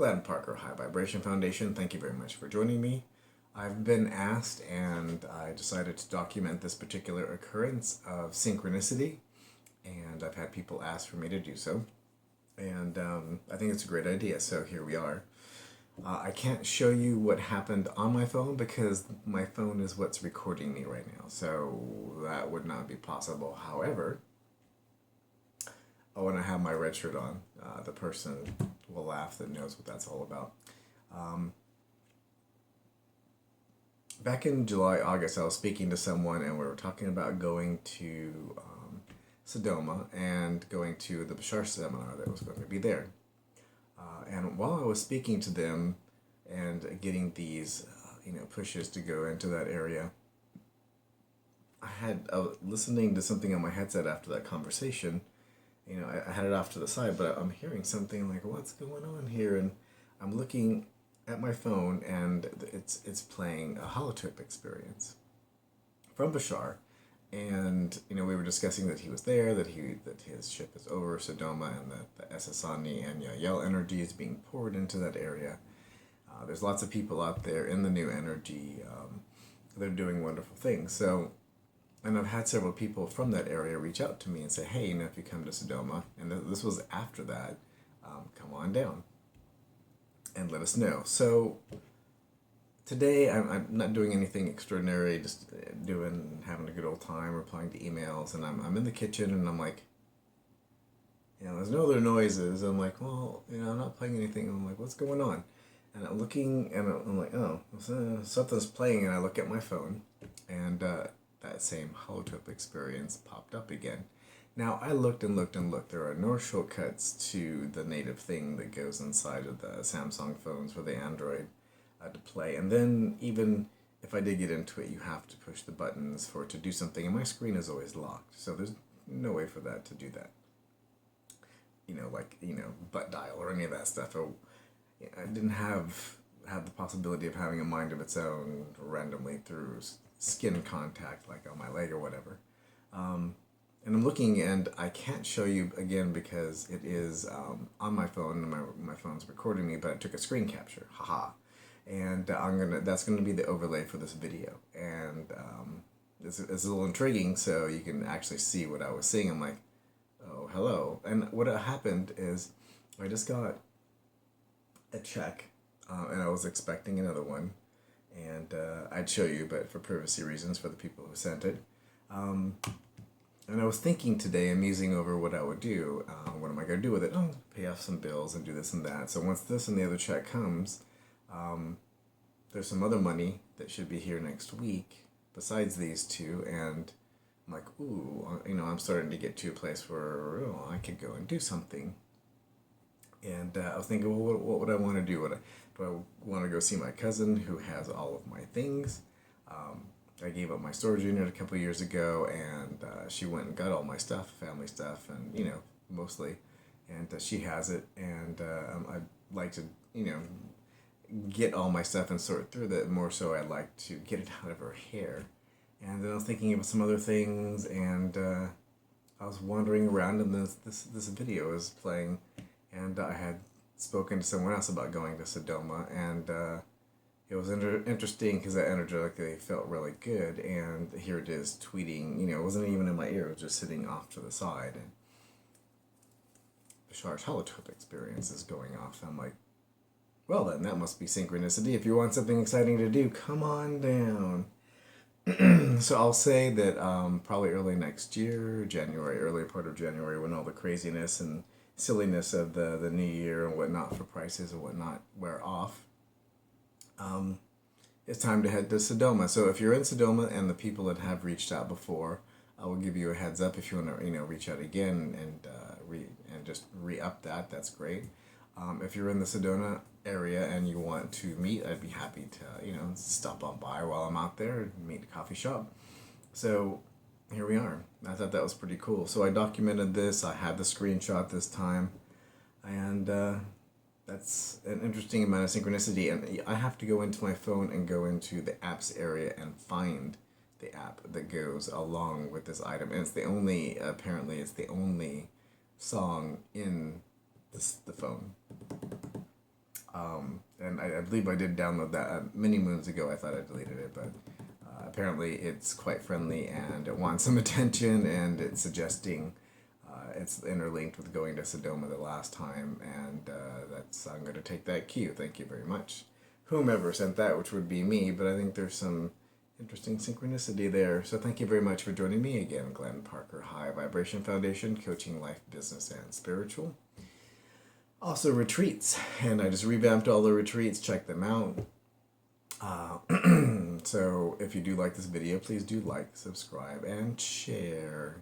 Glenn Parker, High Vibration Foundation. Thank you very much for joining me. I've been asked, and I decided to document this particular occurrence of synchronicity, and I've had people ask for me to do so, and I think it's a great idea, so here we are. I can't show you what happened on my phone because my phone is what's recording me right now, so that would not be possible. However, when I have my red shirt on, the person will laugh that knows what that's all about. Back in July, August, I was speaking to someone and we were talking about going to Sedona and going to the Bashar seminar that was going to be there. And while I was speaking to them and getting these, pushes to go into that area, I had listening to something on my headset after that conversation. I had it off to the side, but I'm hearing something like, what's going on here? And I'm looking at my phone, and it's playing a Holotope experience from Bashar. And, we were discussing that he was there, that his ship is over Sedona, and that the Essassani and YahYel energy is being poured into that area. There's lots of people out there in the new energy. They're doing wonderful things. And I've had several people from that area reach out to me and say, hey, if you come to Sedona, and this was after that, come on down and let us know. So today I'm not doing anything extraordinary, just having a good old time, replying to emails, and I'm in the kitchen and I'm like, there's no other noises. I'm like, well, I'm not playing anything. I'm like, what's going on? And I'm looking and I'm like, oh, something's playing, and I look at my phone, and that same Holotope experience popped up again. Now, I looked and looked and looked. There are no shortcuts to the native thing that goes inside of the Samsung phones for the Android to play. And then even if I did get into it, you have to push the buttons for it to do something. And my screen is always locked, so there's no way for that to do that. Butt dial or any of that stuff. I didn't have the possibility of having a mind of its own randomly through skin contact, like on my leg or whatever. And I'm looking, and I can't show you again because it is on my phone, and my phone's recording me, but I took a screen capture, haha. And that's gonna be the overlay for this video. And it's a little intriguing, so you can actually see what I was seeing. I'm like, oh, hello. And what happened is I just got a check, and I was expecting another one. And I'd show you, but for privacy reasons for the people who sent it. And I was thinking today and musing over what I would do. What am I going to do with it? Pay off some bills and do this and that. So once this and the other check comes, there's some other money that should be here next week besides these two. And I'm like, ooh, I'm starting to get to a place where I could go and do something. And I was thinking, well, what would I want to do? Do I want to go see my cousin who has all of my things? I gave up my storage unit a couple of years ago, and she went and got all my stuff, family stuff, and, mostly. And she has it, and I'd like to, get all my stuff and sort through that. More so, I'd like to get it out of her hair. And then I was thinking about some other things, and I was wandering around, and this video was playing, and I had spoken to someone else about going to Sedona, and it was interesting because that energetically felt really good. And here it is tweeting, it wasn't even in my ear, it was just sitting off to the side, and Bashar's Holotope experience is going off. I'm like, well then, that must be synchronicity. If you want something exciting to do, come on down. So I'll say that probably early next year, early part of January, when all the craziness and silliness of the new year and whatnot for prices and whatnot wear off, it's time to head to Sedona. So if you're in Sedona and the people that have reached out before, I will give you a heads up if you want to reach out again and just re-up that. That's great. If you're in the Sedona area and you want to meet, I'd be happy to stop on by while I'm out there and meet at a coffee shop. So here we are. I thought that was pretty cool. So I documented this. I had the screenshot this time, and that's an interesting amount of synchronicity. And I have to go into my phone and go into the apps area and find the app that goes along with this item. And it's the only song in the phone. And I believe I did download that many moons ago. I thought I deleted it, but apparently it's quite friendly and it wants some attention, and it's suggesting it's interlinked with going to Sedona the last time, and I'm going to take that cue. Thank you very much. Whomever sent that, which would be me, but I think there's some interesting synchronicity there. So thank you very much for joining me again, Glenn Parker, High Vibration Foundation, coaching life, business, and spiritual. Also retreats, and I just revamped all the retreats. Check them out. So if you do like this video, please do like, subscribe, and share.